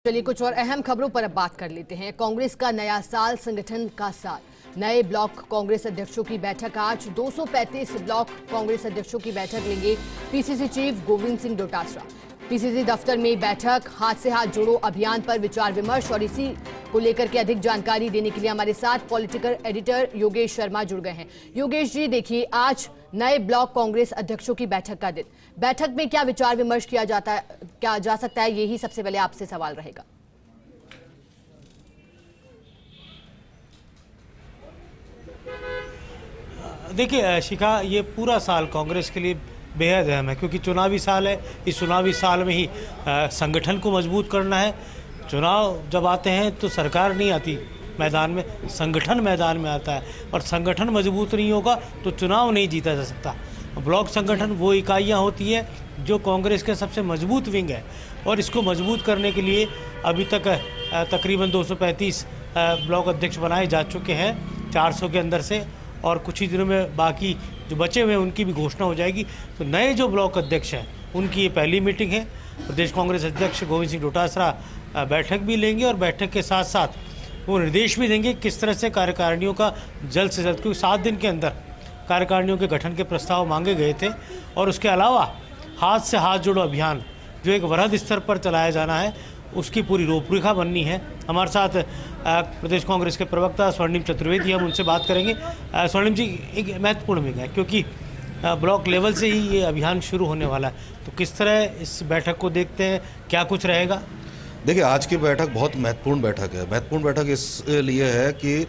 चलिए कुछ और अहम खबरों पर अब बात कर लेते हैं। कांग्रेस का नया साल, संगठन का साल। नए ब्लॉक कांग्रेस अध्यक्षों की बैठक आज 235 ब्लॉक कांग्रेस अध्यक्षों की बैठक लेंगे PCC chief Govind Singh Dotasra. PCC दफ्तर में बैठक, हाथ से हाथ जोड़ो अभियान पर विचार विमर्श और इसी को लेकर के अधिक जानकारी देने के लिए हमारे साथ पॉलिटिकल एडिटर योगेश शर्मा जुड़ गए हैं। योगेश जी, देखिए आज नए ब्लॉक कांग्रेस अध्यक्षों की बैठक का दिन, बैठक में क्या विचार विमर्श किया जा सकता है, यही सबसे पहले आपसे सवाल रहेगा। देखिए शिखा, ये पूरा साल कांग्रेस के लिए बेहद अहम है क्योंकि चुनावी साल है। इस चुनावी साल में ही संगठन को मजबूत करना है। चुनाव जब आते हैं तो सरकार नहीं आती मैदान में, संगठन मैदान में आता है और संगठन मजबूत नहीं होगा तो चुनाव नहीं जीता जा सकता। ब्लॉक संगठन वो इकाइयाँ होती है जो कांग्रेस के सबसे मजबूत विंग है और इसको मजबूत करने के लिए अभी तक तकरीबन 235 ब्लॉक अध्यक्ष बनाए जा चुके हैं 400 के अंदर से, और कुछ ही दिनों में बाकी जो बचे हुए हैं उनकी भी घोषणा हो जाएगी। तो नए जो ब्लॉक अध्यक्ष हैं उनकी ये पहली मीटिंग है। प्रदेश कांग्रेस अध्यक्ष गोविंद सिंह डोटासरा बैठक भी लेंगे और बैठक के साथ साथ वो निर्देश भी देंगे किस तरह से कार्यकारिणियों का जल्द से जल्द, क्योंकि 7 दिन के अंदर कार्यकारिणियों के गठन के प्रस्ताव मांगे गए थे। और उसके अलावा हाथ से हाथ जोड़ो अभियान जो एक वृहद स्तर पर चलाया जाना है, उसकी पूरी रूपरेखा बननी है। हमारे साथ प्रदेश कांग्रेस के प्रवक्ता स्वर्णिम चतुर्वेदी, हम उनसे बात करेंगे। स्वर्णिम जी, एक महत्वपूर्ण विंग है क्योंकि ब्लॉक लेवल से ही ये अभियान शुरू होने वाला है, तो किस तरह इस बैठक को देखते हैं, क्या कुछ रहेगा? देखिए, आज की बैठक बहुत महत्वपूर्ण बैठक है। महत्वपूर्ण बैठक इसलिए है कि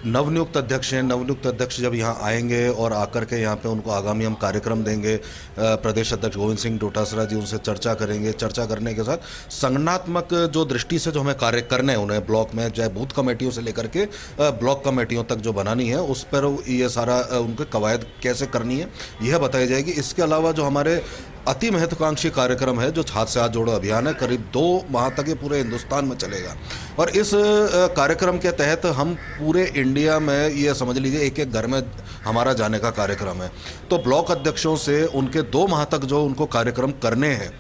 नवनियुक्त अध्यक्ष हैं। नवनियुक्त अध्यक्ष जब यहाँ आएंगे और आकर के यहाँ पे उनको आगामी हम कार्यक्रम देंगे, प्रदेश अध्यक्ष गोविंद सिंह डोटासरा जी उनसे चर्चा करेंगे। चर्चा करने के साथ संगठनात्मक जो दृष्टि से जो हमें कार्य करने हैं उन्हें ब्लॉक में, चाहे बूथ कमेटियों से लेकर के ब्लॉक कमेटियों तक जो बनानी है, उस पर ये सारा उनके कवायद कैसे करनी है यह बताई जाएगी। इसके अलावा जो हमारे अति महत्वाकांक्षी कार्यक्रम है जो हाथ से हाथ जोड़ो अभियान है, करीब 2 माह तक ये पूरे हिंदुस्तान में चलेगा और इस कार्यक्रम के तहत हम पूरे इंडिया में, ये समझ लीजिए, एक एक घर में हमारा जाने का कार्यक्रम है। तो ब्लॉक अध्यक्षों से उनके 2 माह तक जो उनको कार्यक्रम करने हैं,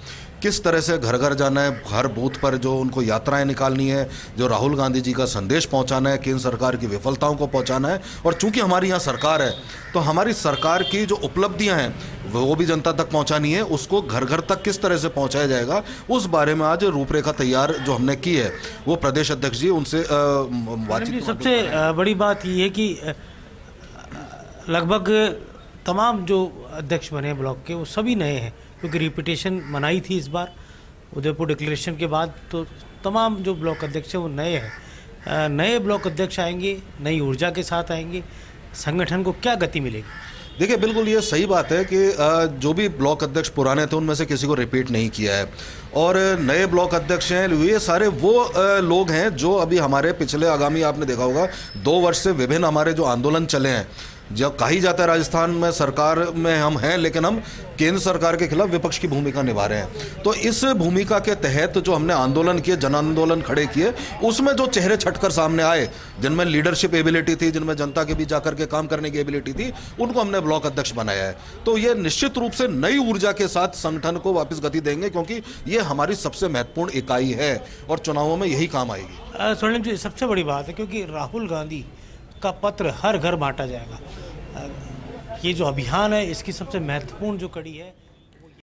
किस तरह से घर घर जाना है, हर बूथ पर जो उनको यात्राएं निकालनी है, जो राहुल गांधी जी का संदेश पहुंचाना है, केंद्र सरकार की विफलताओं को पहुंचाना है। और चूंकि हमारी यहाँ सरकार है तो हमारी सरकार की जो उपलब्धियां हैं वो भी जनता तक पहुंचानी है। उसको घर घर तक किस तरह से पहुंचाया जाएगा, उस बारे में आज रूपरेखा तैयार जो हमने की है वो प्रदेश अध्यक्ष जी उनसे बातचीत। सबसे बड़ी बात ये है कि लगभग तमाम जो अध्यक्ष बने ब्लॉक के वो सभी नए हैं क्योंकि रिपीटेशन बनाई थी इस बार उदयपुर डिक्लेरेशन के बाद। तो तमाम जो ब्लॉक अध्यक्ष हैं वो नए हैं। नए ब्लॉक अध्यक्ष आएंगे, नई ऊर्जा के साथ आएंगे, संगठन को क्या गति मिलेगी? देखिए, बिल्कुल ये सही बात है कि जो भी ब्लॉक अध्यक्ष पुराने थे उनमें से किसी को रिपीट नहीं किया है और नए ब्लॉक अध्यक्ष हैं ये सारे वो लोग हैं जो अभी हमारे पिछले, आगामी आपने देखा होगा 2 वर्ष से विभिन्न हमारे जो आंदोलन चले हैं, जब कही जाता है राजस्थान में सरकार में हम हैं लेकिन हम केंद्र सरकार के खिलाफ विपक्ष की भूमिका निभा रहे हैं। तो इस भूमिका के तहत जो हमने आंदोलन किए, जन आंदोलन खड़े किए, उसमें जो चेहरे छटकर सामने आए, जिनमें लीडरशिप एबिलिटी थी, जिनमें जनता के बीच जाकर के काम करने की एबिलिटी थी, उनको हमने ब्लॉक अध्यक्ष बनाया है। तो ये निश्चित रूप से नई ऊर्जा के साथ संगठन को वापस गति देंगे क्योंकि ये हमारी सबसे महत्वपूर्ण इकाई है और चुनावों में यही काम आएगी। स्वर्णिम जी, सबसे बड़ी बात है क्योंकि राहुल गांधी का पत्र हर घर बांटा जाएगा। ये जो अभियान है इसकी सबसे महत्वपूर्ण जो कड़ी है